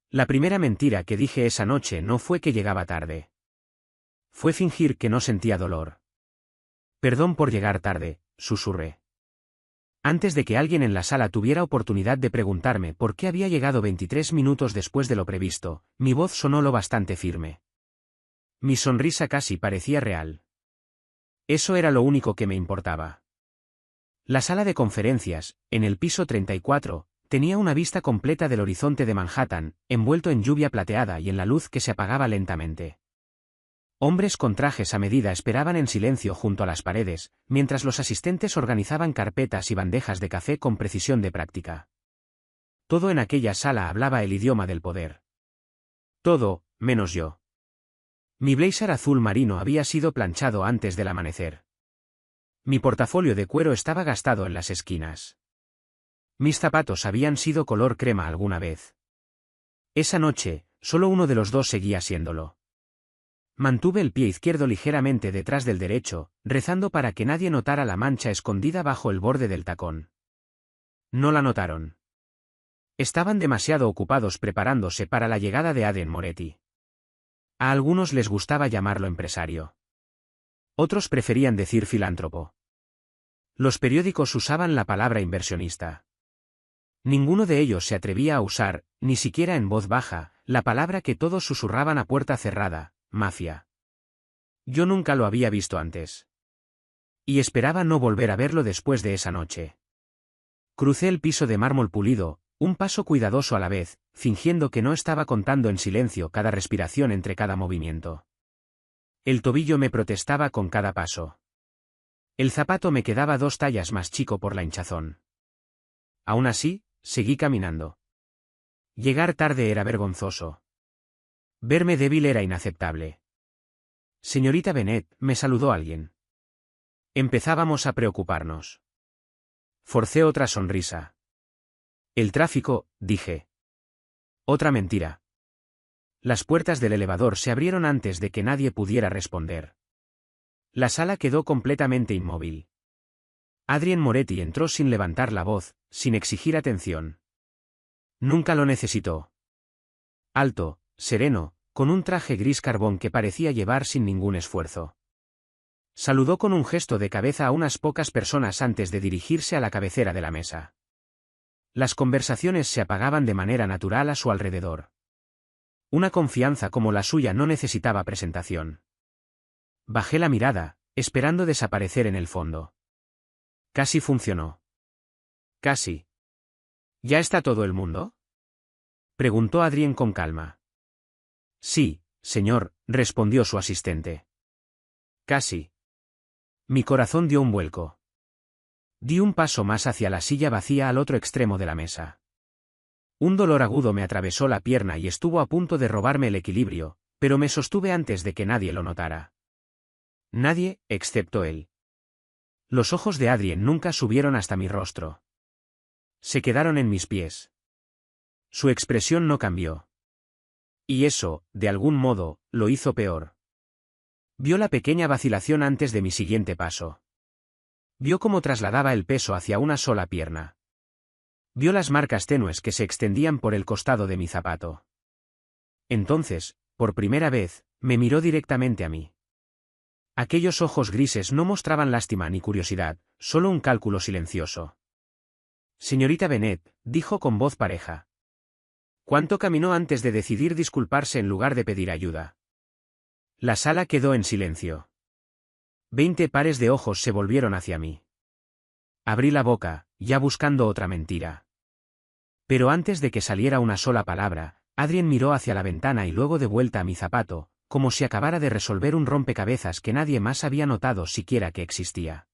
La primera mentira que dije esa noche no fue que llegaba tarde. Fue fingir que no sentía dolor. Perdón por llegar tarde, susurré. Antes de que alguien en la sala tuviera oportunidad de preguntarme por qué había llegado 23 minutos después de lo previsto, mi voz sonó lo bastante firme. Mi sonrisa casi parecía real. Eso era lo único que me importaba. La sala de conferencias, en el piso 34, tenía una vista completa del horizonte de Manhattan, envuelto en lluvia plateada y en la luz que se apagaba lentamente. Hombres con trajes a medida esperaban en silencio junto a las paredes, mientras los asistentes organizaban carpetas y bandejas de café con precisión de práctica. Todo en aquella sala hablaba el idioma del poder. Todo, menos yo. Mi blazer azul marino había sido planchado antes del amanecer. Mi portafolio de cuero estaba gastado en las esquinas. Mis zapatos habían sido color crema alguna vez. Esa noche, solo uno de los dos seguía siéndolo. Mantuve el pie izquierdo ligeramente detrás del derecho, rezando para que nadie notara la mancha escondida bajo el borde del tacón. No la notaron. Estaban demasiado ocupados preparándose para la llegada de Adrien Moretti. A algunos les gustaba llamarlo empresario. Otros preferían decir filántropo. Los periódicos usaban la palabra inversionista. Ninguno de ellos se atrevía a usar, ni siquiera en voz baja, la palabra que todos susurraban a puerta cerrada: mafia. Yo nunca lo había visto antes. Y esperaba no volver a verlo después de esa noche. Crucé el piso de mármol pulido, un paso cuidadoso a la vez, fingiendo que no estaba contando en silencio cada respiración entre cada movimiento. El tobillo me protestaba con cada paso. El zapato me quedaba 2 tallas más chico por la hinchazón. Aún así, seguí caminando. Llegar tarde era vergonzoso. Verme débil era inaceptable. Señorita Bennet, me saludó alguien. Empezábamos a preocuparnos. Forcé otra sonrisa. El tráfico, dije. Otra mentira. Las puertas del elevador se abrieron antes de que nadie pudiera responder. La sala quedó completamente inmóvil. Adrien Moretti entró sin levantar la voz, sin exigir atención. Nunca lo necesitó. Alto, sereno, con un traje gris carbón que parecía llevar sin ningún esfuerzo. Saludó con un gesto de cabeza a unas pocas personas antes de dirigirse a la cabecera de la mesa. Las conversaciones se apagaban de manera natural a su alrededor. Una confianza como la suya no necesitaba presentación. Bajé la mirada, esperando desaparecer en el fondo. Casi funcionó. Casi. ¿Ya está todo el mundo?, preguntó Adrien con calma. Sí, señor, respondió su asistente. Casi. Mi corazón dio un vuelco. Di un paso más hacia la silla vacía al otro extremo de la mesa. Un dolor agudo me atravesó la pierna y estuvo a punto de robarme el equilibrio, pero me sostuve antes de que nadie lo notara. Nadie, excepto él. Los ojos de Adrien nunca subieron hasta mi rostro. Se quedaron en mis pies. Su expresión no cambió. Y eso, de algún modo, lo hizo peor. Vio la pequeña vacilación antes de mi siguiente paso. Vio cómo trasladaba el peso hacia una sola pierna. Vio las marcas tenues que se extendían por el costado de mi zapato. Entonces, por primera vez, me miró directamente a mí. Aquellos ojos grises no mostraban lástima ni curiosidad, solo un cálculo silencioso. Señorita Bennet, dijo con voz pareja. ¿Cuánto caminó antes de decidir disculparse en lugar de pedir ayuda? La sala quedó en silencio. 20 pares de ojos se volvieron hacia mí. Abrí la boca, ya buscando otra mentira. Pero antes de que saliera una sola palabra, Adrien miró hacia la ventana y luego de vuelta a mi zapato, como si acabara de resolver un rompecabezas que nadie más había notado siquiera que existía.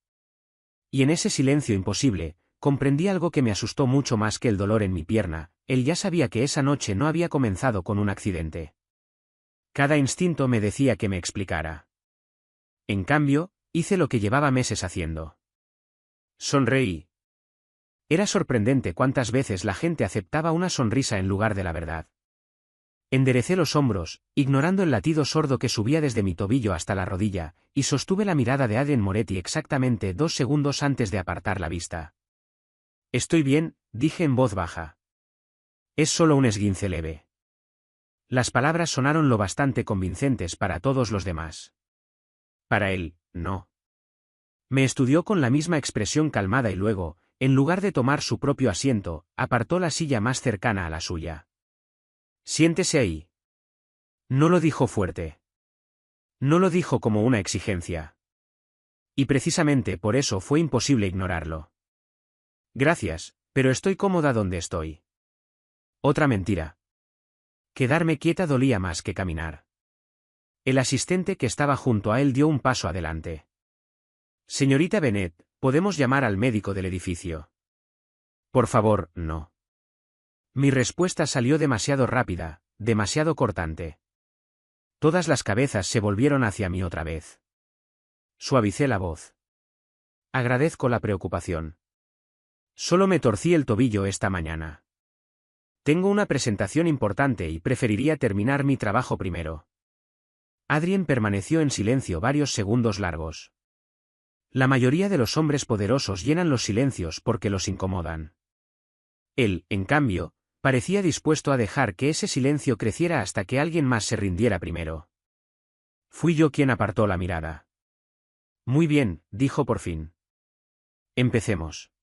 Y en ese silencio imposible, comprendí algo que me asustó mucho más que el dolor en mi pierna: él ya sabía que esa noche no había comenzado con un accidente. Cada instinto me decía que me explicara. En cambio, hice lo que llevaba meses haciendo. Sonreí. Era sorprendente cuántas veces la gente aceptaba una sonrisa en lugar de la verdad. Enderecé los hombros, ignorando el latido sordo que subía desde mi tobillo hasta la rodilla, y sostuve la mirada de Adrien Moretti exactamente 2 segundos antes de apartar la vista. Estoy bien, dije en voz baja. Es solo un esguince leve. Las palabras sonaron lo bastante convincentes para todos los demás. Para él, no. Me estudió con la misma expresión calmada y luego, en lugar de tomar su propio asiento, apartó la silla más cercana a la suya. Siéntese ahí. No lo dijo fuerte. No lo dijo como una exigencia. Y precisamente por eso fue imposible ignorarlo. Gracias, pero estoy cómoda donde estoy. Otra mentira. Quedarme quieta dolía más que caminar. El asistente que estaba junto a él dio un paso adelante. Señorita Bennet, ¿podemos llamar al médico del edificio? Por favor, no. Mi respuesta salió demasiado rápida, demasiado cortante. Todas las cabezas se volvieron hacia mí otra vez. Suavicé la voz. Agradezco la preocupación. Solo me torcí el tobillo esta mañana. Tengo una presentación importante y preferiría terminar mi trabajo primero. Adrien permaneció en silencio varios segundos largos. La mayoría de los hombres poderosos llenan los silencios porque los incomodan. Él, en cambio, parecía dispuesto a dejar que ese silencio creciera hasta que alguien más se rindiera primero. Fui yo quien apartó la mirada. Muy bien, dijo por fin. Empecemos.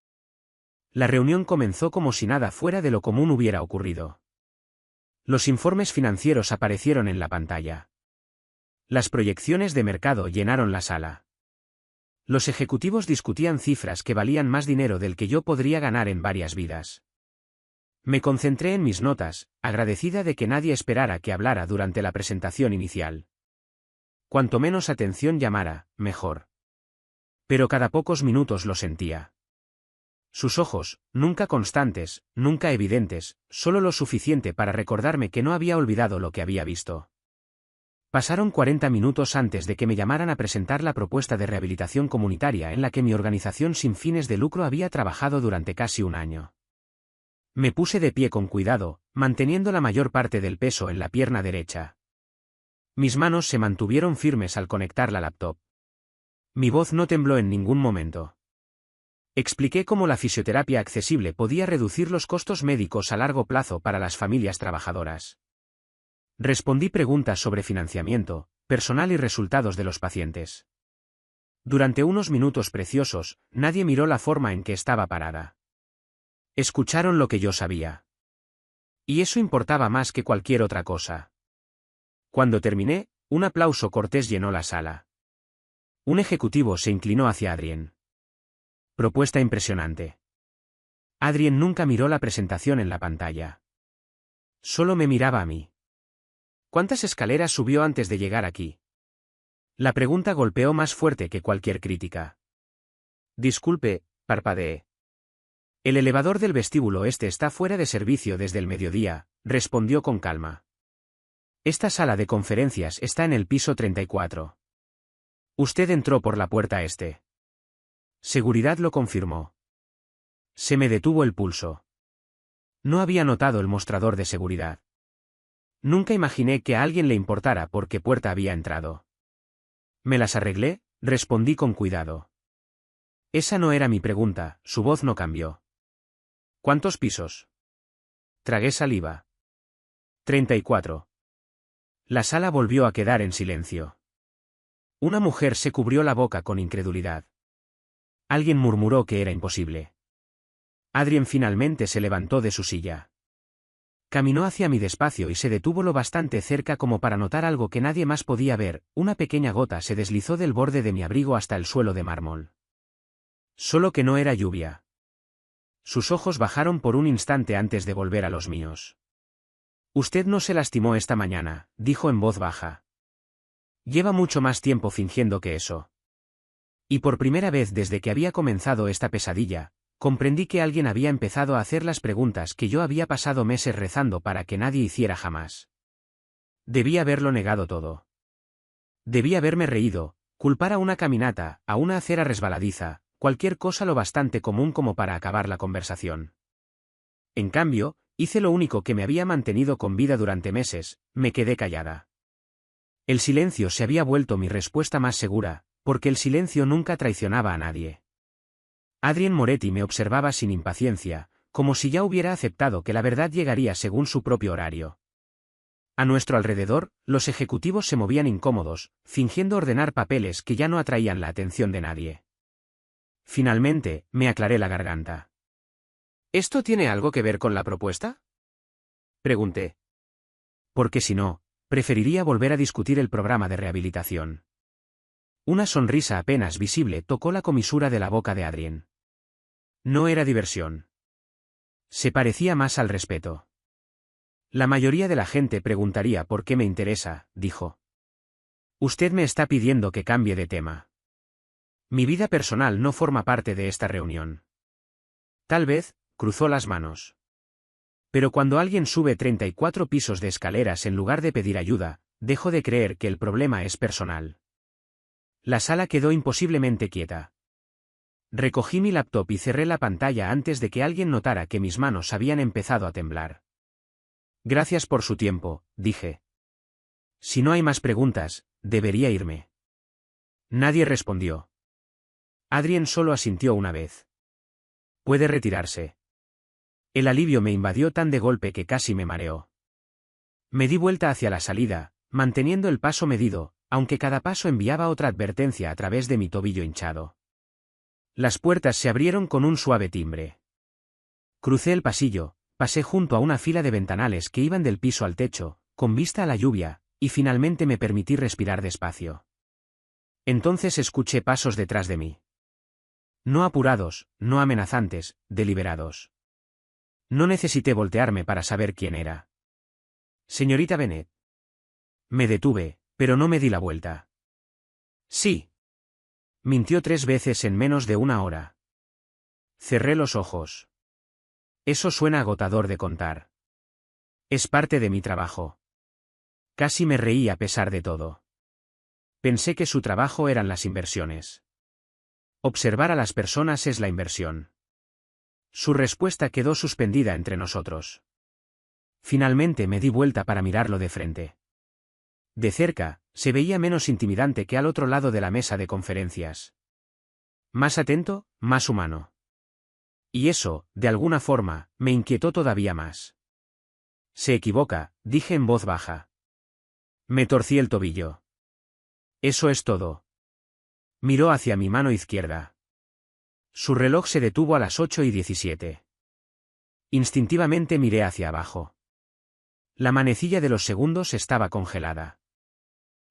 La reunión comenzó como si nada fuera de lo común hubiera ocurrido. Los informes financieros aparecieron en la pantalla. Las proyecciones de mercado llenaron la sala. Los ejecutivos discutían cifras que valían más dinero del que yo podría ganar en varias vidas. Me concentré en mis notas, agradecida de que nadie esperara que hablara durante la presentación inicial. Cuanto menos atención llamara, mejor. Pero cada pocos minutos lo sentía. Sus ojos, nunca constantes, nunca evidentes, solo lo suficiente para recordarme que no había olvidado lo que había visto. Pasaron 40 minutos antes de que me llamaran a presentar la propuesta de rehabilitación comunitaria en la que mi organización sin fines de lucro había trabajado durante casi un año. Me puse de pie con cuidado, manteniendo la mayor parte del peso en la pierna derecha. Mis manos se mantuvieron firmes al conectar la laptop. Mi voz no tembló en ningún momento. Expliqué cómo la fisioterapia accesible podía reducir los costos médicos a largo plazo para las familias trabajadoras. Respondí preguntas sobre financiamiento, personal y resultados de los pacientes. Durante unos minutos preciosos, nadie miró la forma en que estaba parada. Escucharon lo que yo sabía. Y eso importaba más que cualquier otra cosa. Cuando terminé, un aplauso cortés llenó la sala. Un ejecutivo se inclinó hacia Adrien. Propuesta impresionante. Adrien nunca miró la presentación en la pantalla. Solo me miraba a mí. ¿Cuántas escaleras subió antes de llegar aquí? La pregunta golpeó más fuerte que cualquier crítica. Disculpe, parpadeé. El elevador del vestíbulo este está fuera de servicio desde el mediodía, respondió con calma. Esta sala de conferencias está en el piso 34. Usted entró por la puerta este. Seguridad lo confirmó. Se me detuvo el pulso. No había notado el mostrador de seguridad. Nunca imaginé que a alguien le importara por qué puerta había entrado. Me las arreglé, respondí con cuidado. Esa no era mi pregunta, su voz no cambió. ¿Cuántos pisos? Tragué saliva. 34. La sala volvió a quedar en silencio. Una mujer se cubrió la boca con incredulidad. Alguien murmuró que era imposible. Adrien finalmente se levantó de su silla. Caminó hacia mí despacio y se detuvo lo bastante cerca como para notar algo que nadie más podía ver, una pequeña gota se deslizó del borde de mi abrigo hasta el suelo de mármol. Solo que no era lluvia. Sus ojos bajaron por un instante antes de volver a los míos. Usted no se lastimó esta mañana, dijo en voz baja. Lleva mucho más tiempo fingiendo que eso. Y por primera vez desde que había comenzado esta pesadilla, comprendí que alguien había empezado a hacer las preguntas que yo había pasado meses rezando para que nadie hiciera jamás. Debía haberlo negado todo. Debía haberme reído, culpar a una caminata, a una acera resbaladiza, cualquier cosa lo bastante común como para acabar la conversación. En cambio, hice lo único que me había mantenido con vida durante meses, me quedé callada. El silencio se había vuelto mi respuesta más segura, porque el silencio nunca traicionaba a nadie. Adrien Moretti me observaba sin impaciencia, como si ya hubiera aceptado que la verdad llegaría según su propio horario. A nuestro alrededor, los ejecutivos se movían incómodos, fingiendo ordenar papeles que ya no atraían la atención de nadie. Finalmente, me aclaré la garganta. ¿Esto tiene algo que ver con la propuesta?, pregunté. Porque si no, preferiría volver a discutir el programa de rehabilitación. Una sonrisa apenas visible tocó la comisura de la boca de Adrien. No era diversión. Se parecía más al respeto. La mayoría de la gente preguntaría por qué me interesa, dijo. Usted me está pidiendo que cambie de tema. Mi vida personal no forma parte de esta reunión. Tal vez, cruzó las manos. Pero cuando alguien sube 34 pisos de escaleras en lugar de pedir ayuda, dejo de creer que el problema es personal. La sala quedó imposiblemente quieta. Recogí mi laptop y cerré la pantalla antes de que alguien notara que mis manos habían empezado a temblar. Gracias por su tiempo, dije. Si no hay más preguntas, debería irme. Nadie respondió. Adrien solo asintió una vez. Puede retirarse. El alivio me invadió tan de golpe que casi me mareó. Me di vuelta hacia la salida, manteniendo el paso medido, aunque cada paso enviaba otra advertencia a través de mi tobillo hinchado. Las puertas se abrieron con un suave timbre. Crucé el pasillo, pasé junto a una fila de ventanales que iban del piso al techo, con vista a la lluvia, y finalmente me permití respirar despacio. Entonces escuché pasos detrás de mí. No apurados, no amenazantes, deliberados. No necesité voltearme para saber quién era. Señorita Bennet. Me detuve, pero no me di la vuelta. Sí. Mintió 3 veces en menos de una hora. Cerré los ojos. Eso suena agotador de contar. Es parte de mi trabajo. Casi me reí a pesar de todo. Pensé que su trabajo eran las inversiones. Observar a las personas es la inversión. Su respuesta quedó suspendida entre nosotros. Finalmente me di vuelta para mirarlo de frente. De cerca, se veía menos intimidante que al otro lado de la mesa de conferencias. Más atento, más humano. Y eso, de alguna forma, me inquietó todavía más. Se equivoca, dije en voz baja. Me torcí el tobillo. Eso es todo. Miró hacia mi mano izquierda. Su reloj se detuvo a las 8:17. Instintivamente miré hacia abajo. La manecilla de los segundos estaba congelada.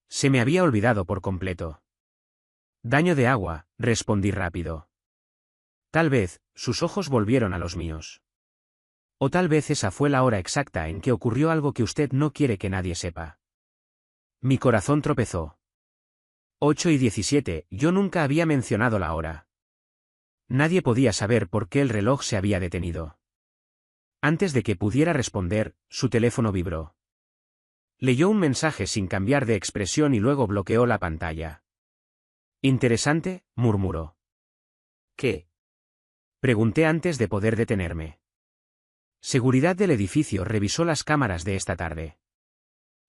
Se me había olvidado por completo. Daño de agua, respondí rápido. Tal vez, sus ojos volvieron a los míos. O tal vez esa fue la hora exacta en que ocurrió algo que usted no quiere que nadie sepa. Mi corazón tropezó. 8:17, yo nunca había mencionado la hora. Nadie podía saber por qué el reloj se había detenido. Antes de que pudiera responder, su teléfono vibró. Leyó un mensaje sin cambiar de expresión y luego bloqueó la pantalla. Interesante, murmuró. ¿Qué? Pregunté antes de poder detenerme. Seguridad del edificio revisó las cámaras de esta tarde.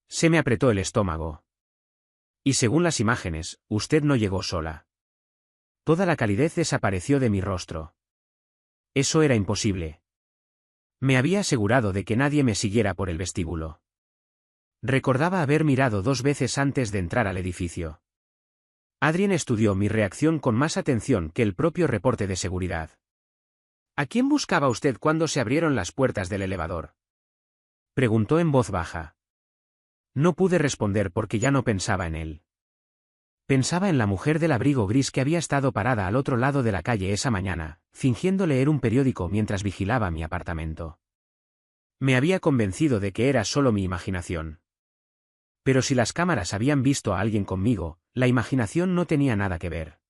Se me apretó el estómago. Y según las imágenes, usted no llegó sola. Toda la calidez desapareció de mi rostro. Eso era imposible. Me había asegurado de que nadie me siguiera por el vestíbulo. Recordaba haber mirado 2 veces antes de entrar al edificio. Adrien estudió mi reacción con más atención que el propio reporte de seguridad. ¿A quién buscaba usted cuando se abrieron las puertas del elevador?, preguntó en voz baja. No pude responder porque ya no pensaba en él. Pensaba en la mujer del abrigo gris que había estado parada al otro lado de la calle esa mañana, fingiendo leer un periódico mientras vigilaba mi apartamento. Me había convencido de que era solo mi imaginación. Pero si las cámaras habían visto a alguien conmigo, la imaginación no tenía nada que ver.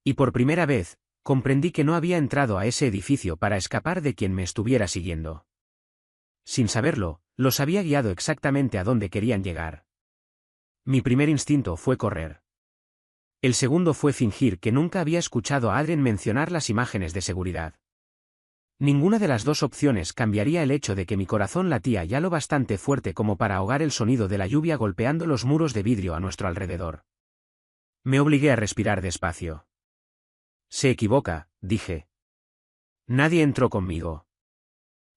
Y por primera vez, comprendí que no había entrado a ese edificio para escapar de quien me estuviera siguiendo. Sin saberlo, los había guiado exactamente a donde querían llegar. Mi primer instinto fue correr. El segundo fue fingir que nunca había escuchado a Adrien mencionar las imágenes de seguridad. Ninguna de las dos opciones cambiaría el hecho de que mi corazón latía ya lo bastante fuerte como para ahogar el sonido de la lluvia golpeando los muros de vidrio a nuestro alrededor. Me obligué a respirar despacio. Se equivoca, dije. Nadie entró conmigo.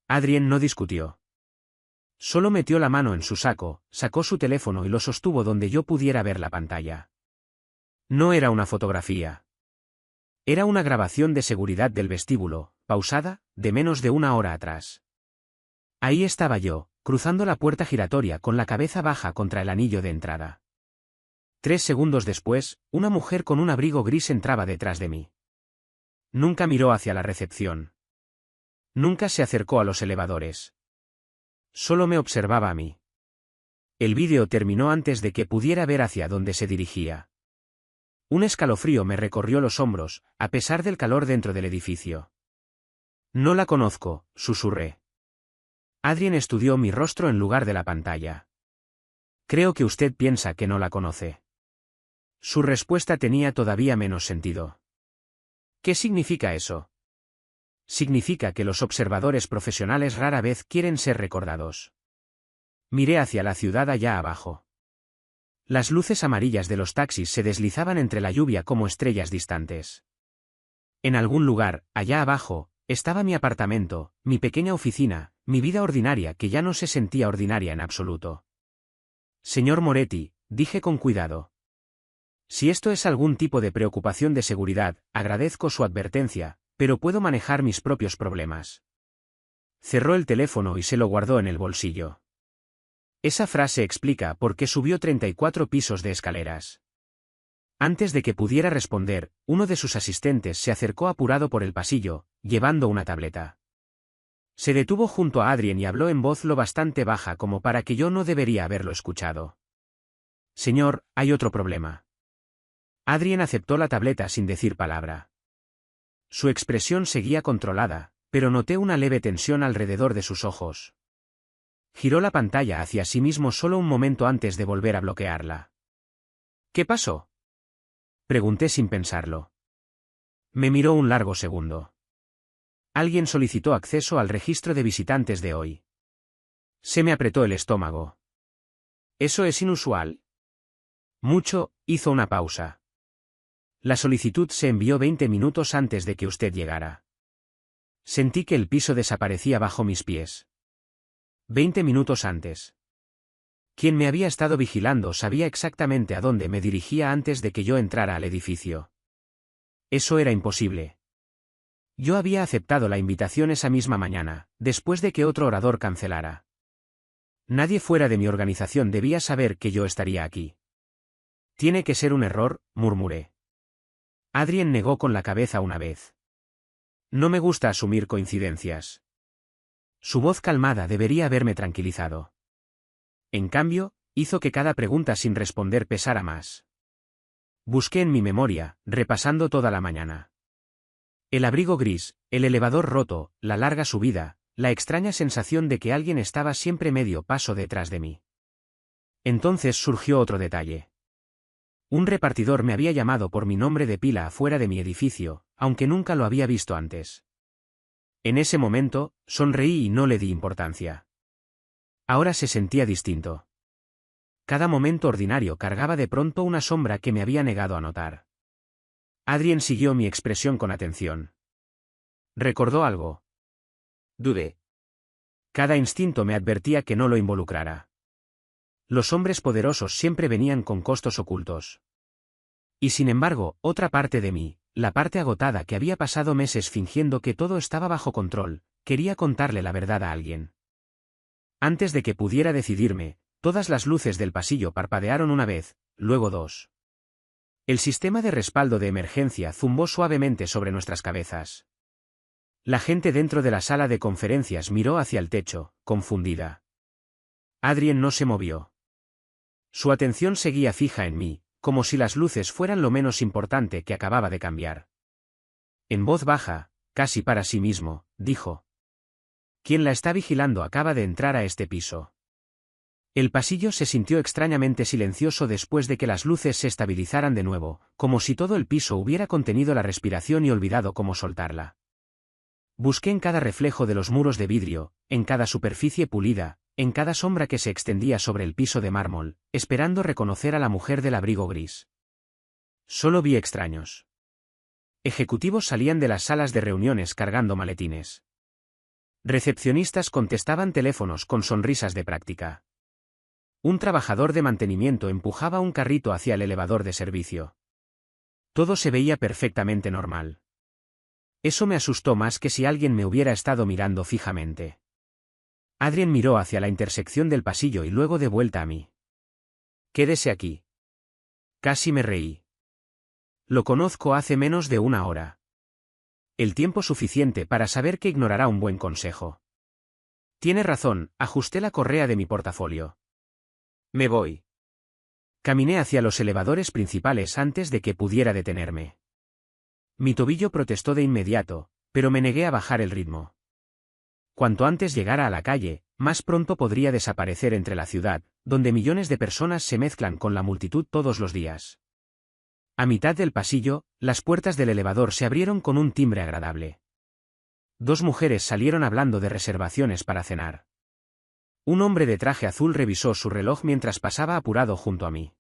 Adrien no discutió. Solo metió la mano en su saco, sacó su teléfono y lo sostuvo donde yo pudiera ver la pantalla. No era una fotografía. Era una grabación de seguridad del vestíbulo, pausada, de menos de una hora atrás. Ahí estaba yo, cruzando la puerta giratoria con la cabeza baja contra el anillo de entrada. 3 segundos después, una mujer con un abrigo gris entraba detrás de mí. Nunca miró hacia la recepción. Nunca se acercó a los elevadores. Solo me observaba a mí. El vídeo terminó antes de que pudiera ver hacia dónde se dirigía. Un escalofrío me recorrió los hombros, a pesar del calor dentro del edificio. No la conozco, susurré. Adrien estudió mi rostro en lugar de la pantalla. Creo que usted piensa que no la conoce. Su respuesta tenía todavía menos sentido. ¿Qué significa eso? Significa que los observadores profesionales rara vez quieren ser recordados. Miré hacia la ciudad allá abajo. Las luces amarillas de los taxis se deslizaban entre la lluvia como estrellas distantes. En algún lugar, allá abajo, estaba mi apartamento, mi pequeña oficina, mi vida ordinaria que ya no se sentía ordinaria en absoluto. Señor Moretti, dije con cuidado. Si esto es algún tipo de preocupación de seguridad, agradezco su advertencia, pero puedo manejar mis propios problemas. Cerró el teléfono y se lo guardó en el bolsillo. Esa frase explica por qué subió 34 pisos de escaleras. Antes de que pudiera responder, uno de sus asistentes se acercó apurado por el pasillo, llevando una tableta. Se detuvo junto a Adrien y habló en voz lo bastante baja como para que yo no debería haberlo escuchado. Señor, hay otro problema. Adrien aceptó la tableta sin decir palabra. Su expresión seguía controlada, pero noté una leve tensión alrededor de sus ojos. Giró la pantalla hacia sí mismo solo un momento antes de volver a bloquearla. ¿Qué pasó? Pregunté sin pensarlo. Me miró un largo segundo. Alguien solicitó acceso al registro de visitantes de hoy. Se me apretó el estómago. ¿Eso es inusual? Mucho, hizo una pausa. La solicitud se envió 20 minutos antes de que usted llegara. Sentí que el piso desaparecía bajo mis pies. 20 minutos antes. Quien me había estado vigilando sabía exactamente a dónde me dirigía antes de que yo entrara al edificio. Eso era imposible. Yo había aceptado la invitación esa misma mañana, después de que otro orador cancelara. Nadie fuera de mi organización debía saber que yo estaría aquí. Tiene que ser un error, murmuré. Adrien negó con la cabeza una vez. No me gusta asumir coincidencias. Su voz calmada debería haberme tranquilizado. En cambio, hizo que cada pregunta sin responder pesara más. Busqué en mi memoria, repasando toda la mañana. El abrigo gris, el elevador roto, la larga subida, la extraña sensación de que alguien estaba siempre medio paso detrás de mí. Entonces surgió otro detalle. Un repartidor me había llamado por mi nombre de pila afuera de mi edificio, aunque nunca lo había visto antes. En ese momento, sonreí y no le di importancia. Ahora se sentía distinto. Cada momento ordinario cargaba de pronto una sombra que me había negado a notar. Adrien siguió mi expresión con atención. ¿Recordó algo? Dudé. Cada instinto me advertía que no lo involucrara. Los hombres poderosos siempre venían con costos ocultos. Y sin embargo, otra parte de mí, la parte agotada que había pasado meses fingiendo que todo estaba bajo control, quería contarle la verdad a alguien. Antes de que pudiera decidirme, todas las luces del pasillo parpadearon una vez, luego dos. El sistema de respaldo de emergencia zumbó suavemente sobre nuestras cabezas. La gente dentro de la sala de conferencias miró hacia el techo, confundida. Adrien no se movió. Su atención seguía fija en mí, como si las luces fueran lo menos importante que acababa de cambiar. En voz baja, casi para sí mismo, dijo: «Quien la está vigilando acaba de entrar a este piso». El pasillo se sintió extrañamente silencioso después de que las luces se estabilizaran de nuevo, como si todo el piso hubiera contenido la respiración y olvidado cómo soltarla. Busqué en cada reflejo de los muros de vidrio, en cada superficie pulida, en cada sombra que se extendía sobre el piso de mármol, esperando reconocer a la mujer del abrigo gris. Solo vi extraños. Ejecutivos salían de las salas de reuniones cargando maletines. Recepcionistas contestaban teléfonos con sonrisas de práctica. Un trabajador de mantenimiento empujaba un carrito hacia el elevador de servicio. Todo se veía perfectamente normal. Eso me asustó más que si alguien me hubiera estado mirando fijamente. Adrien miró hacia la intersección del pasillo y luego de vuelta a mí. «Quédese aquí». Casi me reí. Lo conozco hace menos de una hora. El tiempo suficiente para saber que ignorará un buen consejo. Tiene razón, ajusté la correa de mi portafolio. Me voy. Caminé hacia los elevadores principales antes de que pudiera detenerme. Mi tobillo protestó de inmediato, pero me negué a bajar el ritmo. Cuanto antes llegara a la calle, más pronto podría desaparecer entre la ciudad, donde millones de personas se mezclan con la multitud todos los días. A mitad del pasillo, las puertas del elevador se abrieron con un timbre agradable. Dos mujeres salieron hablando de reservaciones para cenar. Un hombre de traje azul revisó su reloj mientras pasaba apurado junto a mí.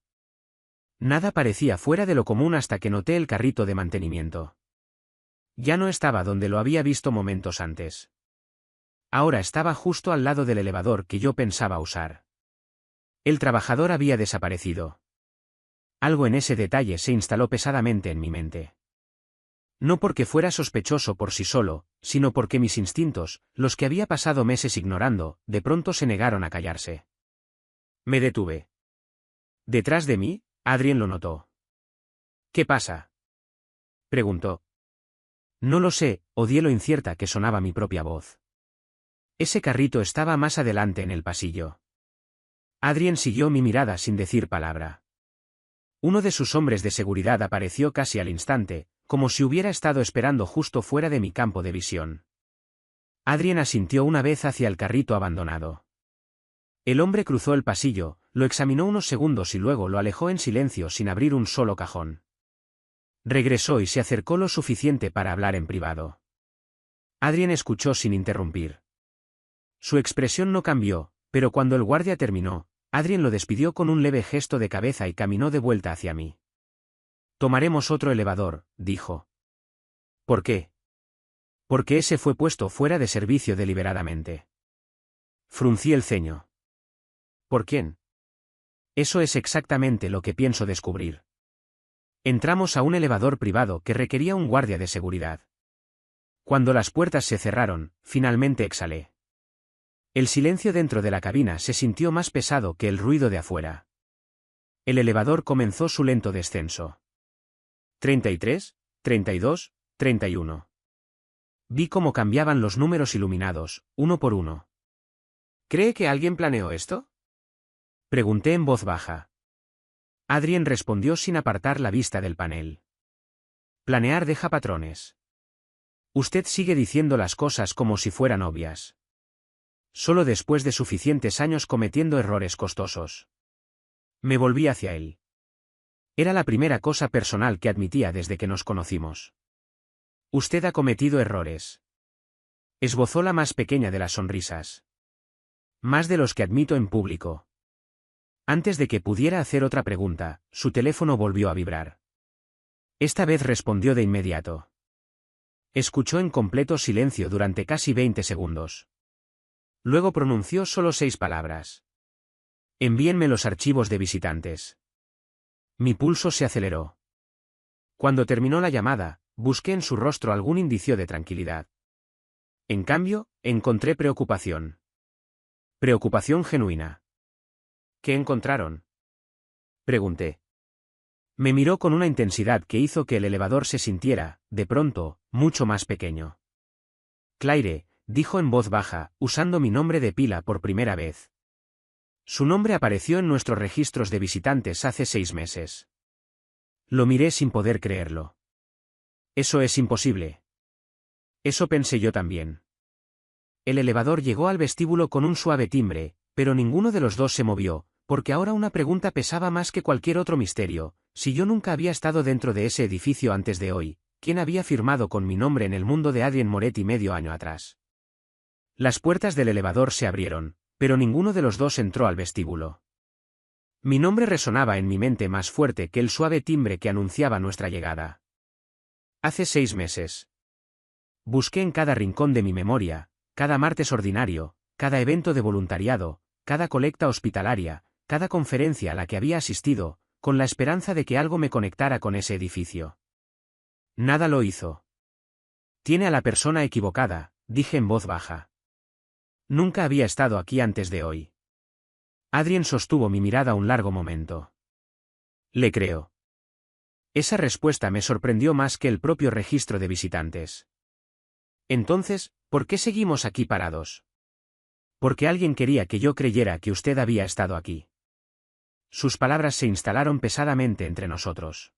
Nada parecía fuera de lo común hasta que noté el carrito de mantenimiento. Ya no estaba donde lo había visto momentos antes. Ahora estaba justo al lado del elevador que yo pensaba usar. El trabajador había desaparecido. Algo en ese detalle se instaló pesadamente en mi mente. No porque fuera sospechoso por sí solo, sino porque mis instintos, los que había pasado meses ignorando, de pronto se negaron a callarse. Me detuve. Detrás de mí, Adrien lo notó. «¿Qué pasa?», preguntó. No lo sé, odié lo incierta que sonaba mi propia voz. Ese carrito estaba más adelante en el pasillo. Adrien siguió mi mirada sin decir palabra. Uno de sus hombres de seguridad apareció casi al instante, como si hubiera estado esperando justo fuera de mi campo de visión. Adrien asintió una vez hacia el carrito abandonado. El hombre cruzó el pasillo, lo examinó unos segundos y luego lo alejó en silencio sin abrir un solo cajón. Regresó y se acercó lo suficiente para hablar en privado. Adrien escuchó sin interrumpir. Su expresión no cambió, pero cuando el guardia terminó, Adrien lo despidió con un leve gesto de cabeza y caminó de vuelta hacia mí. «Tomaremos otro elevador», dijo. «¿Por qué?» «Porque ese fue puesto fuera de servicio deliberadamente». Fruncí el ceño. ¿Por quién? Eso es exactamente lo que pienso descubrir. Entramos a un elevador privado que requería un guardia de seguridad. Cuando las puertas se cerraron, finalmente exhalé. El silencio dentro de la cabina se sintió más pesado que el ruido de afuera. El elevador comenzó su lento descenso. 33, 32, 31. Vi cómo cambiaban los números iluminados, uno por uno. ¿Cree que alguien planeó esto?, pregunté en voz baja. Adrien respondió sin apartar la vista del panel. Planear deja patrones. Usted sigue diciendo las cosas como si fueran obvias. Solo después de suficientes años cometiendo errores costosos. Me volví hacia él. Era la primera cosa personal que admitía desde que nos conocimos. Usted ha cometido errores. Esbozó la más pequeña de las sonrisas. Más de los que admito en público. Antes de que pudiera hacer otra pregunta, su teléfono volvió a vibrar. Esta vez respondió de inmediato. Escuchó en completo silencio durante casi 20 segundos. Luego pronunció solo 6 palabras. Envíenme los archivos de visitantes. Mi pulso se aceleró. Cuando terminó la llamada, busqué en su rostro algún indicio de tranquilidad. En cambio, encontré preocupación. Preocupación genuina. ¿Qué encontraron?, pregunté. Me miró con una intensidad que hizo que el elevador se sintiera, de pronto, mucho más pequeño. Claire, dijo en voz baja, usando mi nombre de pila por primera vez. Su nombre apareció en nuestros registros de visitantes hace 6 meses. Lo miré sin poder creerlo. Eso es imposible. Eso pensé yo también. El elevador llegó al vestíbulo con un suave timbre, pero ninguno de los dos se movió, porque ahora una pregunta pesaba más que cualquier otro misterio. Si yo nunca había estado dentro de ese edificio antes de hoy, ¿quién había firmado con mi nombre en el mundo de Adrien Moretti medio año atrás? Las puertas del elevador se abrieron, pero ninguno de los dos entró al vestíbulo. Mi nombre resonaba en mi mente más fuerte que el suave timbre que anunciaba nuestra llegada. Hace 6 meses. Busqué en cada rincón de mi memoria, cada martes ordinario, cada evento de voluntariado, cada colecta hospitalaria, cada conferencia a la que había asistido, con la esperanza de que algo me conectara con ese edificio. Nada lo hizo. Tiene a la persona equivocada, dije en voz baja. Nunca había estado aquí antes de hoy. Adrien sostuvo mi mirada un largo momento. Le creo. Esa respuesta me sorprendió más que el propio registro de visitantes. Entonces, ¿por qué seguimos aquí parados? Porque alguien quería que yo creyera que usted había estado aquí. Sus palabras se instalaron pesadamente entre nosotros.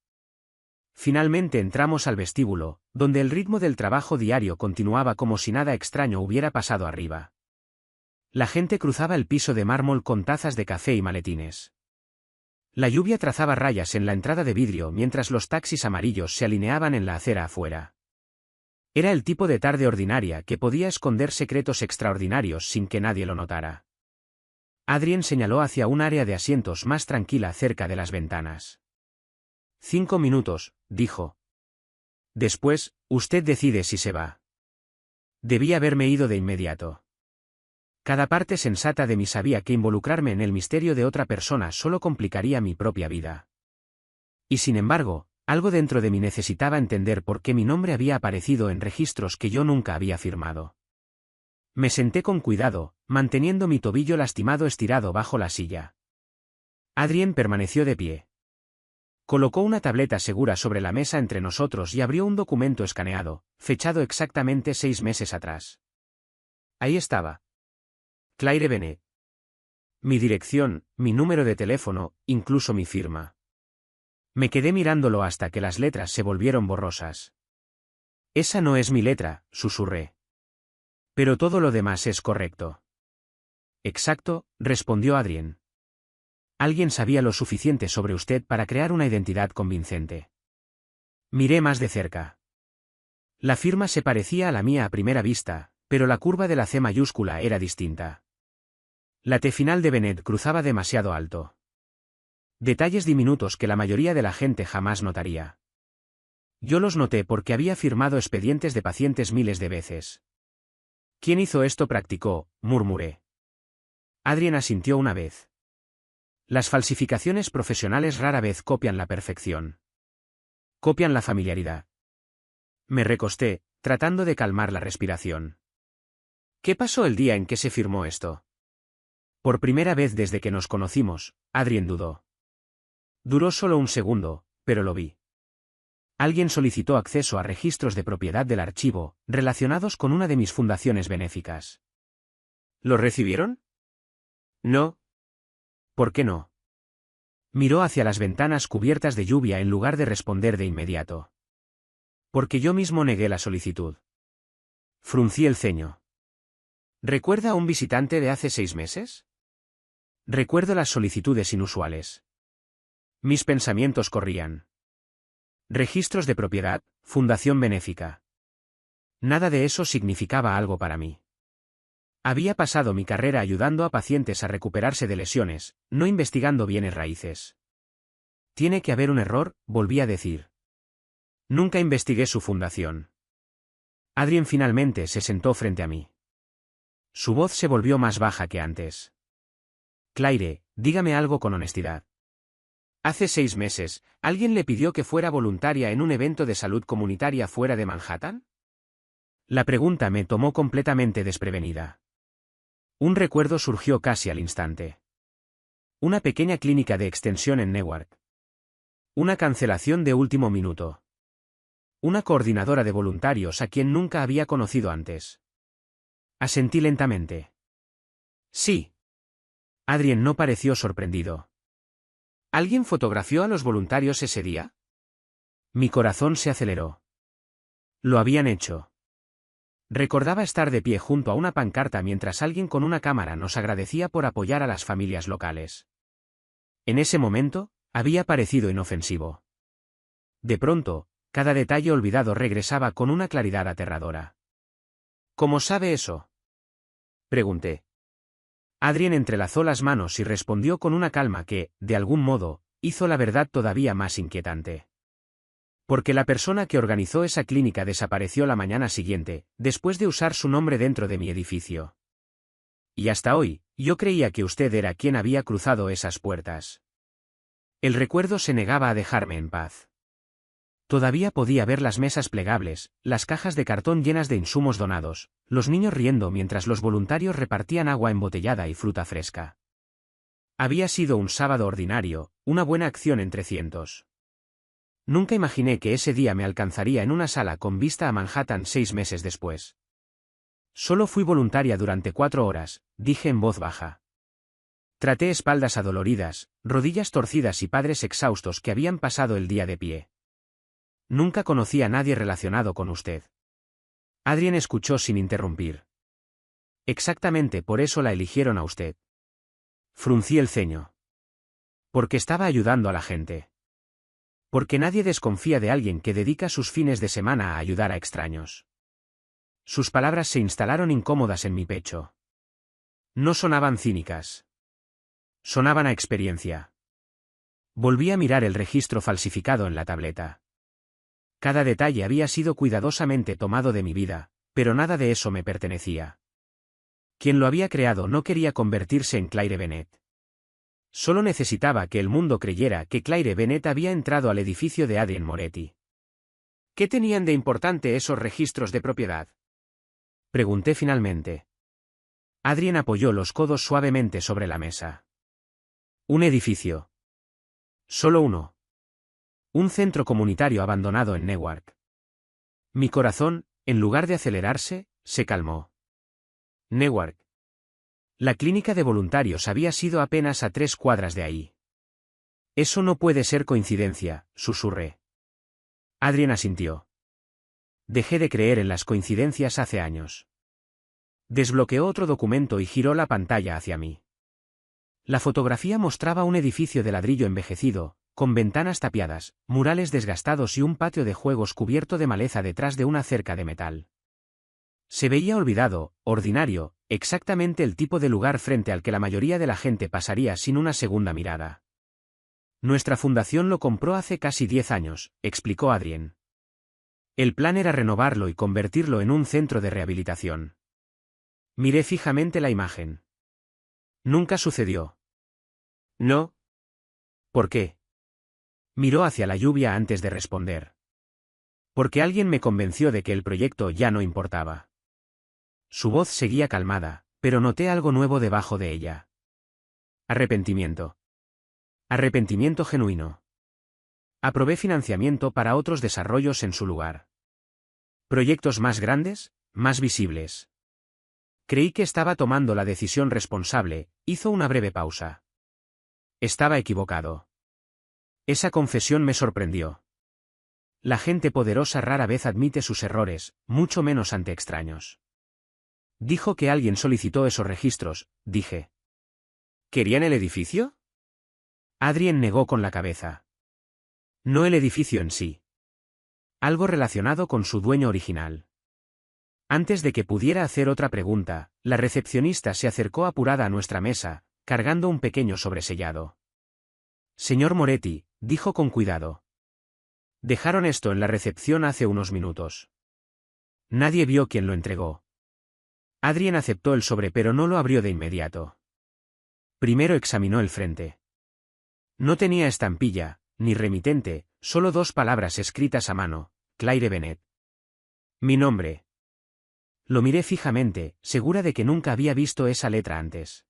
Finalmente entramos al vestíbulo, donde el ritmo del trabajo diario continuaba como si nada extraño hubiera pasado arriba. La gente cruzaba el piso de mármol con tazas de café y maletines. La lluvia trazaba rayas en la entrada de vidrio mientras los taxis amarillos se alineaban en la acera afuera. Era el tipo de tarde ordinaria que podía esconder secretos extraordinarios sin que nadie lo notara. Adrien señaló hacia un área de asientos más tranquila cerca de las ventanas. 5 minutos, dijo. Después, usted decide si se va. Debí haberme ido de inmediato. Cada parte sensata de mí sabía que involucrarme en el misterio de otra persona solo complicaría mi propia vida. Y sin embargo, algo dentro de mí necesitaba entender por qué mi nombre había aparecido en registros que yo nunca había firmado. Me senté con cuidado, manteniendo mi tobillo lastimado estirado bajo la silla. Adrien permaneció de pie. Colocó una tableta segura sobre la mesa entre nosotros y abrió un documento escaneado, fechado exactamente 6 meses atrás. Ahí estaba. Claire Bennett. Mi dirección, mi número de teléfono, incluso mi firma. Me quedé mirándolo hasta que las letras se volvieron borrosas. Esa no es mi letra, susurré. Pero todo lo demás es correcto. Exacto, respondió Adrien. Alguien sabía lo suficiente sobre usted para crear una identidad convincente. Miré más de cerca. La firma se parecía a la mía a primera vista, pero la curva de la C mayúscula era distinta. La T final de Bennett cruzaba demasiado alto. Detalles diminutos que la mayoría de la gente jamás notaría. Yo los noté porque había firmado expedientes de pacientes miles de veces. ¿Quién hizo esto? Practicó, murmuré. Adrien asintió una vez. Las falsificaciones profesionales rara vez copian la perfección. Copian la familiaridad. Me recosté, tratando de calmar la respiración. ¿Qué pasó el día en que se firmó esto? Por primera vez desde que nos conocimos, Adrien dudó. Duró solo un segundo, pero lo vi. Alguien solicitó acceso a registros de propiedad del archivo, relacionados con una de mis fundaciones benéficas. ¿Lo recibieron? No. ¿Por qué no? Miró hacia las ventanas cubiertas de lluvia en lugar de responder de inmediato. Porque yo mismo negué la solicitud. Fruncí el ceño. ¿Recuerda a un visitante de hace 6 meses? Recuerdo las solicitudes inusuales. Mis pensamientos corrían. Registros de propiedad, fundación benéfica. Nada de eso significaba algo para mí. Había pasado mi carrera ayudando a pacientes a recuperarse de lesiones, no investigando bienes raíces. Tiene que haber un error, volví a decir. Nunca investigué su fundación. Adrien finalmente se sentó frente a mí. Su voz se volvió más baja que antes. Claire, dígame algo con honestidad. Hace 6 meses, ¿alguien le pidió que fuera voluntaria en un evento de salud comunitaria fuera de Manhattan? La pregunta me tomó completamente desprevenida. Un recuerdo surgió casi al instante. Una pequeña clínica de extensión en Newark. Una cancelación de último minuto. Una coordinadora de voluntarios a quien nunca había conocido antes. Asentí lentamente. Sí. Adrien no pareció sorprendido. ¿Alguien fotografió a los voluntarios ese día? Mi corazón se aceleró. Lo habían hecho. Recordaba estar de pie junto a una pancarta mientras alguien con una cámara nos agradecía por apoyar a las familias locales. En ese momento, había parecido inofensivo. De pronto, cada detalle olvidado regresaba con una claridad aterradora. ¿Cómo sabe eso? Pregunté. Adrien entrelazó las manos y respondió con una calma que, de algún modo, hizo la verdad todavía más inquietante. Porque la persona que organizó esa clínica desapareció la mañana siguiente, después de usar su nombre dentro de mi edificio. Y hasta hoy, yo creía que usted era quien había cruzado esas puertas. El recuerdo se negaba a dejarme en paz. Todavía podía ver las mesas plegables, las cajas de cartón llenas de insumos donados, los niños riendo mientras los voluntarios repartían agua embotellada y fruta fresca. Había sido un sábado ordinario, una buena acción entre cientos. Nunca imaginé que ese día me alcanzaría en una sala con vista a Manhattan 6 meses después. Solo fui voluntaria durante 4 horas, dije en voz baja. Traté espaldas adoloridas, rodillas torcidas y padres exhaustos que habían pasado el día de pie. Nunca conocí a nadie relacionado con usted. Adrien escuchó sin interrumpir. Exactamente por eso la eligieron a usted. Fruncí el ceño. Porque estaba ayudando a la gente. Porque nadie desconfía de alguien que dedica sus fines de semana a ayudar a extraños. Sus palabras se instalaron incómodas en mi pecho. No sonaban cínicas. Sonaban a experiencia. Volví a mirar el registro falsificado en la tableta. Cada detalle había sido cuidadosamente tomado de mi vida, pero nada de eso me pertenecía. Quien lo había creado no quería convertirse en Claire Bennett. Solo necesitaba que el mundo creyera que Claire Bennett había entrado al edificio de Adrien Moretti. ¿Qué tenían de importante esos registros de propiedad? Pregunté finalmente. Adrien apoyó los codos suavemente sobre la mesa. Un edificio. Solo uno. Un centro comunitario abandonado en Newark. Mi corazón, en lugar de acelerarse, se calmó. Newark. La clínica de voluntarios había sido apenas a 3 cuadras de ahí. Eso no puede ser coincidencia, susurré. Adrien asintió. Dejé de creer en las coincidencias hace años. Desbloqueó otro documento y giró la pantalla hacia mí. La fotografía mostraba un edificio de ladrillo envejecido, con ventanas tapiadas, murales desgastados y un patio de juegos cubierto de maleza detrás de una cerca de metal. Se veía olvidado, ordinario, exactamente el tipo de lugar frente al que la mayoría de la gente pasaría sin una segunda mirada. Nuestra fundación lo compró hace casi 10 años, explicó Adrien. El plan era renovarlo y convertirlo en un centro de rehabilitación. Miré fijamente la imagen. Nunca sucedió. ¿No? ¿Por qué? Miró hacia la lluvia antes de responder. Porque alguien me convenció de que el proyecto ya no importaba. Su voz seguía calmada, pero noté algo nuevo debajo de ella. Arrepentimiento. Arrepentimiento genuino. Aprobé financiamiento para otros desarrollos en su lugar. Proyectos más grandes, más visibles. Creí que estaba tomando la decisión responsable, hizo una breve pausa. Estaba equivocado. Esa confesión me sorprendió. La gente poderosa rara vez admite sus errores, mucho menos ante extraños. Dijo que alguien solicitó esos registros, dije. ¿Querían el edificio? Adrien negó con la cabeza. No el edificio en sí. Algo relacionado con su dueño original. Antes de que pudiera hacer otra pregunta, la recepcionista se acercó apurada a nuestra mesa, cargando un pequeño sobresellado. Señor Moretti, dijo con cuidado. Dejaron esto en la recepción hace unos minutos. Nadie vio quién lo entregó. Adrien aceptó el sobre pero no lo abrió de inmediato. Primero examinó el frente. No tenía estampilla, ni remitente, solo 2 palabras escritas a mano, Claire Bennett. Mi nombre. Lo miré fijamente, segura de que nunca había visto esa letra antes.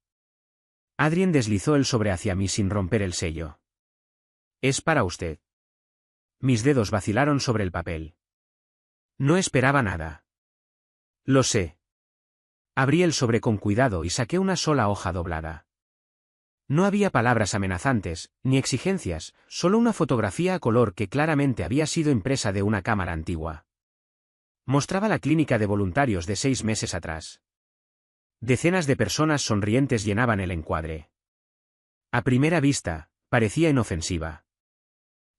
Adrien deslizó el sobre hacia mí sin romper el sello. Es para usted. Mis dedos vacilaron sobre el papel. No esperaba nada. Lo sé. Abrí el sobre con cuidado y saqué una sola hoja doblada. No había palabras amenazantes, ni exigencias, solo una fotografía a color que claramente había sido impresa de una cámara antigua. Mostraba la clínica de voluntarios de 6 meses atrás. Decenas de personas sonrientes llenaban el encuadre. A primera vista, parecía inofensiva.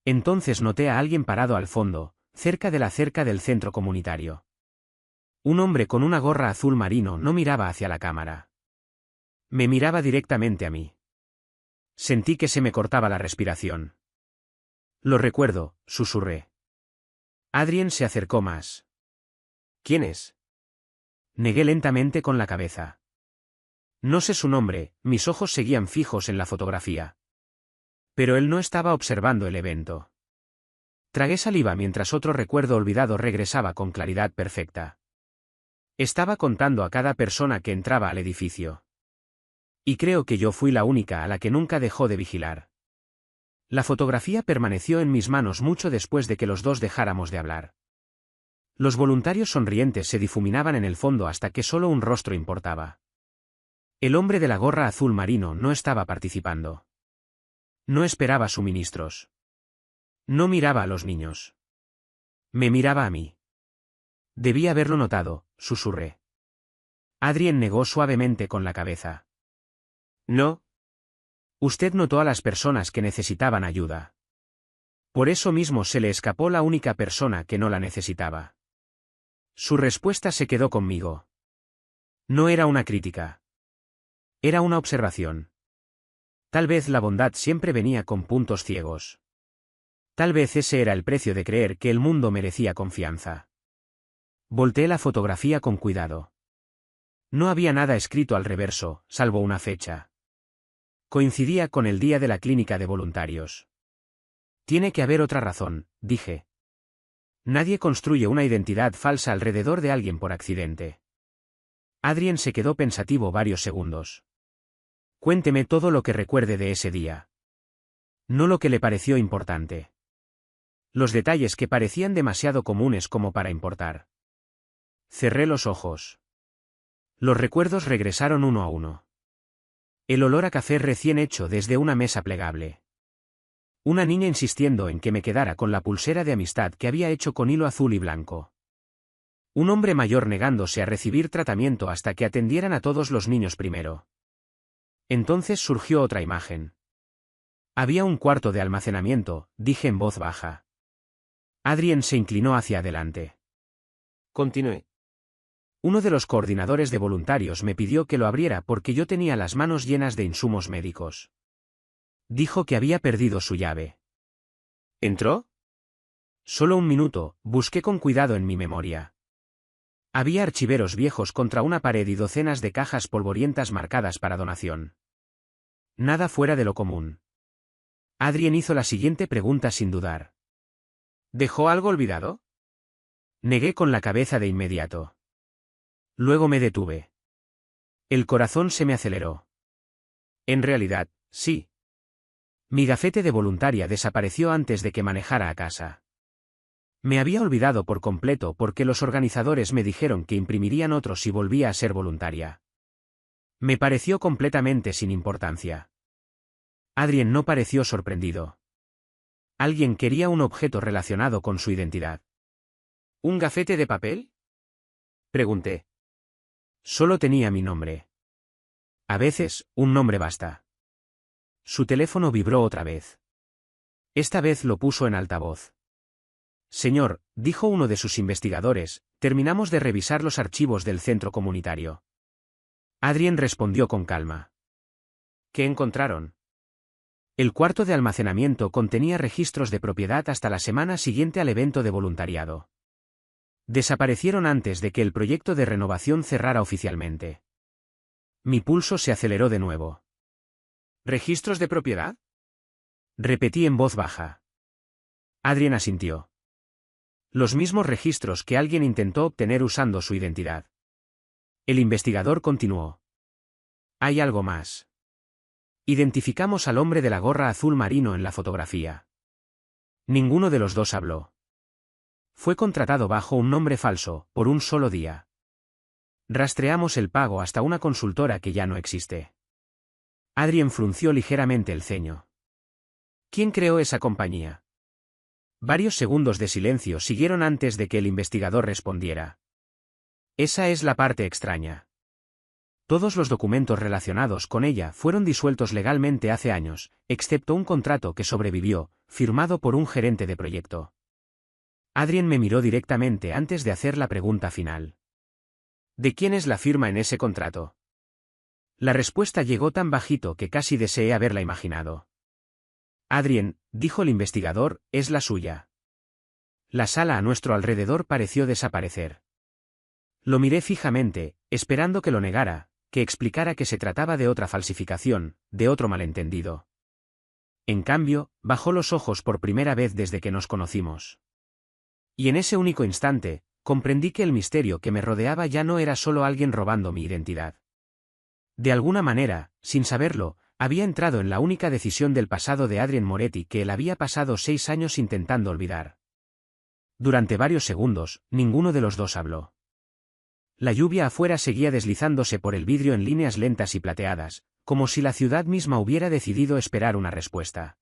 Entonces noté a alguien parado al fondo, cerca de la cerca del centro comunitario. Un hombre con una gorra azul marino no miraba hacia la cámara. Me miraba directamente a mí. Sentí que se me cortaba la respiración. Lo recuerdo, susurré. Adrien se acercó más. ¿Quién es? Negué lentamente con la cabeza. No sé su nombre, mis ojos seguían fijos en la fotografía. Pero él no estaba observando el evento. Tragué saliva mientras otro recuerdo olvidado regresaba con claridad perfecta. Estaba contando a cada persona que entraba al edificio. Y creo que yo fui la única a la que nunca dejó de vigilar. La fotografía permaneció en mis manos mucho después de que los dos dejáramos de hablar. Los voluntarios sonrientes se difuminaban en el fondo hasta que solo un rostro importaba. El hombre de la gorra azul marino no estaba participando. No esperaba suministros. No miraba a los niños. Me miraba a mí. Debí haberlo notado, susurré. Adrien negó suavemente con la cabeza. No. Usted notó a las personas que necesitaban ayuda. Por eso mismo se le escapó la única persona que no la necesitaba. Su respuesta se quedó conmigo. No era una crítica. Era una observación. Tal vez la bondad siempre venía con puntos ciegos. Tal vez ese era el precio de creer que el mundo merecía confianza. Volteé la fotografía con cuidado. No había nada escrito al reverso, salvo una fecha. Coincidía con el día de la clínica de voluntarios. Tiene que haber otra razón, dije. Nadie construye una identidad falsa alrededor de alguien por accidente. Adrien se quedó pensativo varios segundos. Cuénteme todo lo que recuerde de ese día. No lo que le pareció importante. Los detalles que parecían demasiado comunes como para importar. Cerré los ojos. Los recuerdos regresaron uno a uno. El olor a café recién hecho desde una mesa plegable. Una niña insistiendo en que me quedara con la pulsera de amistad que había hecho con hilo azul y blanco. Un hombre mayor negándose a recibir tratamiento hasta que atendieran a todos los niños primero. Entonces surgió otra imagen. Había un cuarto de almacenamiento, dije en voz baja. Adrien se inclinó hacia adelante. Continué. Uno de los coordinadores de voluntarios me pidió que lo abriera porque yo tenía las manos llenas de insumos médicos. Dijo que había perdido su llave. ¿Entró? Solo un minuto, busqué con cuidado en mi memoria. Había archiveros viejos contra una pared y docenas de cajas polvorientas marcadas para donación. Nada fuera de lo común. Adrien hizo la siguiente pregunta sin dudar. ¿Dejó algo olvidado? Negué con la cabeza de inmediato. Luego me detuve. El corazón se me aceleró. En realidad, sí. Mi gafete de voluntaria desapareció antes de que manejara a casa. Me había olvidado por completo porque los organizadores me dijeron que imprimirían otro si volvía a ser voluntaria. Me pareció completamente sin importancia. Adrien no pareció sorprendido. Alguien quería un objeto relacionado con su identidad. ¿Un gafete de papel? Pregunté. Solo tenía mi nombre. A veces, un nombre basta. Su teléfono vibró otra vez. Esta vez lo puso en altavoz. Señor, dijo uno de sus investigadores, terminamos de revisar los archivos del centro comunitario. Adrien respondió con calma. ¿Qué encontraron? El cuarto de almacenamiento contenía registros de propiedad hasta la semana siguiente al evento de voluntariado. Desaparecieron antes de que el proyecto de renovación cerrara oficialmente. Mi pulso se aceleró de nuevo. ¿Registros de propiedad? Repetí en voz baja. Adrien asintió. Los mismos registros que alguien intentó obtener usando su identidad. El investigador continuó. Hay algo más. Identificamos al hombre de la gorra azul marino en la fotografía. Ninguno de los dos habló. Fue contratado bajo un nombre falso, por un solo día. Rastreamos el pago hasta una consultora que ya no existe. Adrien frunció ligeramente el ceño. ¿Quién creó esa compañía? Varios segundos de silencio siguieron antes de que el investigador respondiera. Esa es la parte extraña. Todos los documentos relacionados con ella fueron disueltos legalmente hace años, excepto un contrato que sobrevivió, firmado por un gerente de proyecto. Adrien me miró directamente antes de hacer la pregunta final. ¿De quién es la firma en ese contrato? La respuesta llegó tan bajito que casi deseé haberla imaginado. Adrien, dijo el investigador, es la suya. La sala a nuestro alrededor pareció desaparecer. Lo miré fijamente, esperando que lo negara, que explicara que se trataba de otra falsificación, de otro malentendido. En cambio, bajó los ojos por primera vez desde que nos conocimos. Y en ese único instante, comprendí que el misterio que me rodeaba ya no era solo alguien robando mi identidad. De alguna manera, sin saberlo, había entrado en la única decisión del pasado de Adrien Moretti que él había pasado 6 años intentando olvidar. Durante varios segundos, ninguno de los dos habló. La lluvia afuera seguía deslizándose por el vidrio en líneas lentas y plateadas, como si la ciudad misma hubiera decidido esperar una respuesta.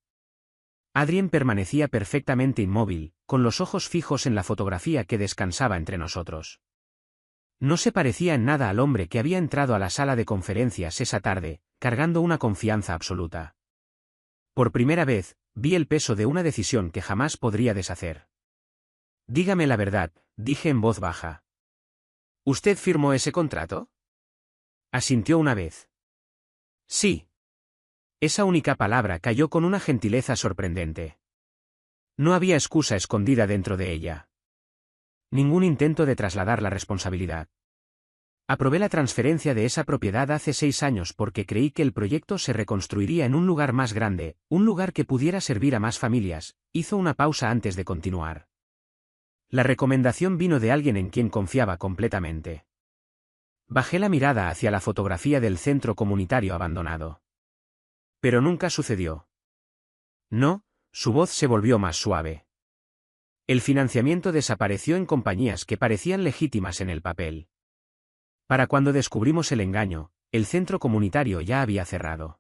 Adrien permanecía perfectamente inmóvil, con los ojos fijos en la fotografía que descansaba entre nosotros. No se parecía en nada al hombre que había entrado a la sala de conferencias esa tarde, cargando una confianza absoluta. Por primera vez, vi el peso de una decisión que jamás podría deshacer. Dígame la verdad, dije en voz baja. ¿Usted firmó ese contrato? Asintió una vez. Sí. Esa única palabra cayó con una gentileza sorprendente. No había excusa escondida dentro de ella. Ningún intento de trasladar la responsabilidad. Aprobé la transferencia de esa propiedad hace 6 años porque creí que el proyecto se reconstruiría en un lugar más grande, un lugar que pudiera servir a más familias. Hizo una pausa antes de continuar. La recomendación vino de alguien en quien confiaba completamente. Bajé la mirada hacia la fotografía del centro comunitario abandonado. Pero nunca sucedió. No, su voz se volvió más suave. El financiamiento desapareció en compañías que parecían legítimas en el papel. Para cuando descubrimos el engaño, el centro comunitario ya había cerrado.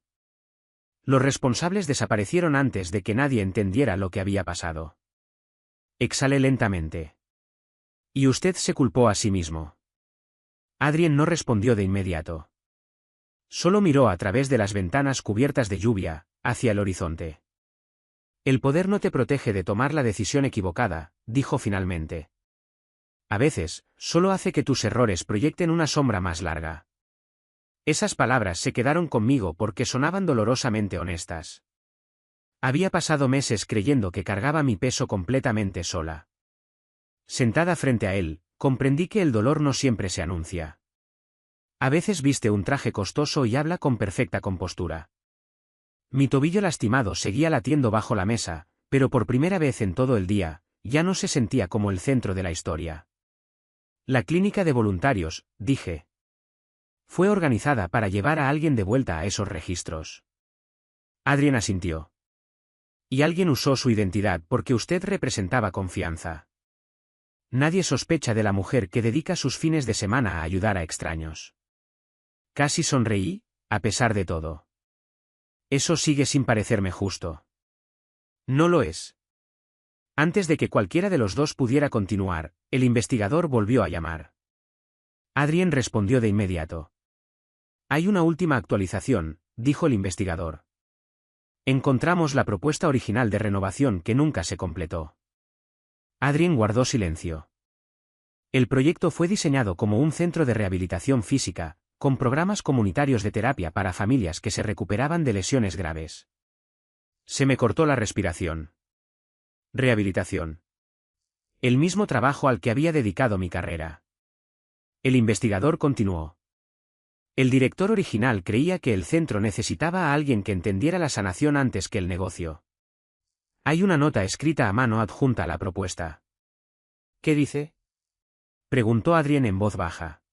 Los responsables desaparecieron antes de que nadie entendiera lo que había pasado. Exhalé lentamente. Y usted se culpó a sí mismo. Adrien no respondió de inmediato. Solo miró a través de las ventanas cubiertas de lluvia, hacia el horizonte. El poder no te protege de tomar la decisión equivocada, dijo finalmente. A veces, solo hace que tus errores proyecten una sombra más larga. Esas palabras se quedaron conmigo porque sonaban dolorosamente honestas. Había pasado meses creyendo que cargaba mi peso completamente sola. Sentada frente a él, comprendí que el dolor no siempre se anuncia. A veces viste un traje costoso y habla con perfecta compostura. Mi tobillo lastimado seguía latiendo bajo la mesa, pero por primera vez en todo el día, ya no se sentía como el centro de la historia. La clínica de voluntarios, dije. Fue organizada para llevar a alguien de vuelta a esos registros. Adrien asintió. Y alguien usó su identidad porque usted representaba confianza. Nadie sospecha de la mujer que dedica sus fines de semana a ayudar a extraños. Casi sonreí, a pesar de todo. Eso sigue sin parecerme justo. No lo es. Antes de que cualquiera de los dos pudiera continuar, el investigador volvió a llamar. Adrien respondió de inmediato. Hay una última actualización, dijo el investigador. Encontramos la propuesta original de renovación que nunca se completó. Adrien guardó silencio. El proyecto fue diseñado como un centro de rehabilitación física, con programas comunitarios de terapia para familias que se recuperaban de lesiones graves. Se me cortó la respiración. Rehabilitación. El mismo trabajo al que había dedicado mi carrera. El investigador continuó. El director original creía que el centro necesitaba a alguien que entendiera la sanación antes que el negocio. Hay una nota escrita a mano adjunta a la propuesta. ¿Qué dice? Preguntó Adrien en voz baja.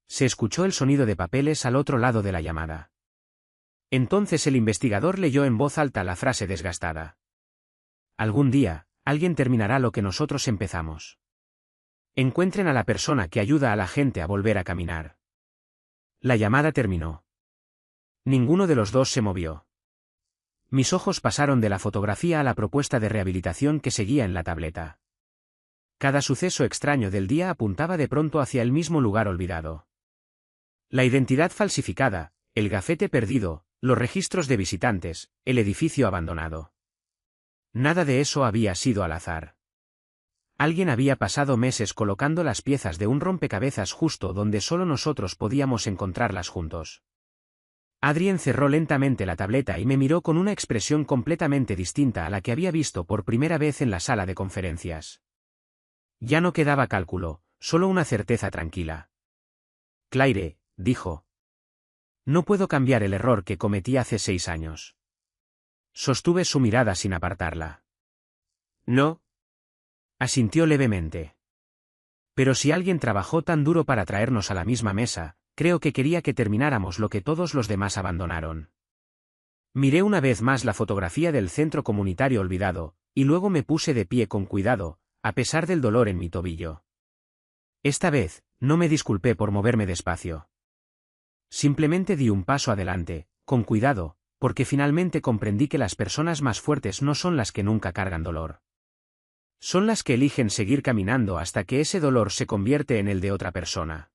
Se escuchó el sonido de papeles al otro lado de la llamada. Entonces el investigador leyó en voz alta la frase desgastada. Algún día, alguien terminará lo que nosotros empezamos. Encuentren a la persona que ayuda a la gente a volver a caminar. La llamada terminó. Ninguno de los dos se movió. Mis ojos pasaron de la fotografía a la propuesta de rehabilitación que seguía en la tableta. Cada suceso extraño del día apuntaba de pronto hacia el mismo lugar olvidado. La identidad falsificada, el gafete perdido, los registros de visitantes, el edificio abandonado. Nada de eso había sido al azar. Alguien había pasado meses colocando las piezas de un rompecabezas justo donde solo nosotros podíamos encontrarlas juntos. Adrien cerró lentamente la tableta y me miró con una expresión completamente distinta a la que había visto por primera vez en la sala de conferencias. Ya no quedaba cálculo, solo una certeza tranquila. Claire, dijo. No puedo cambiar el error que cometí hace 6 años. Sostuve su mirada sin apartarla. No. Asintió levemente. Pero si alguien trabajó tan duro para traernos a la misma mesa, creo que quería que termináramos lo que todos los demás abandonaron. Miré una vez más la fotografía del centro comunitario olvidado, y luego me puse de pie con cuidado, a pesar del dolor en mi tobillo. Esta vez, no me disculpé por moverme despacio. Simplemente di un paso adelante, con cuidado, porque finalmente comprendí que las personas más fuertes no son las que nunca cargan dolor. Son las que eligen seguir caminando hasta que ese dolor se convierte en el de otra persona.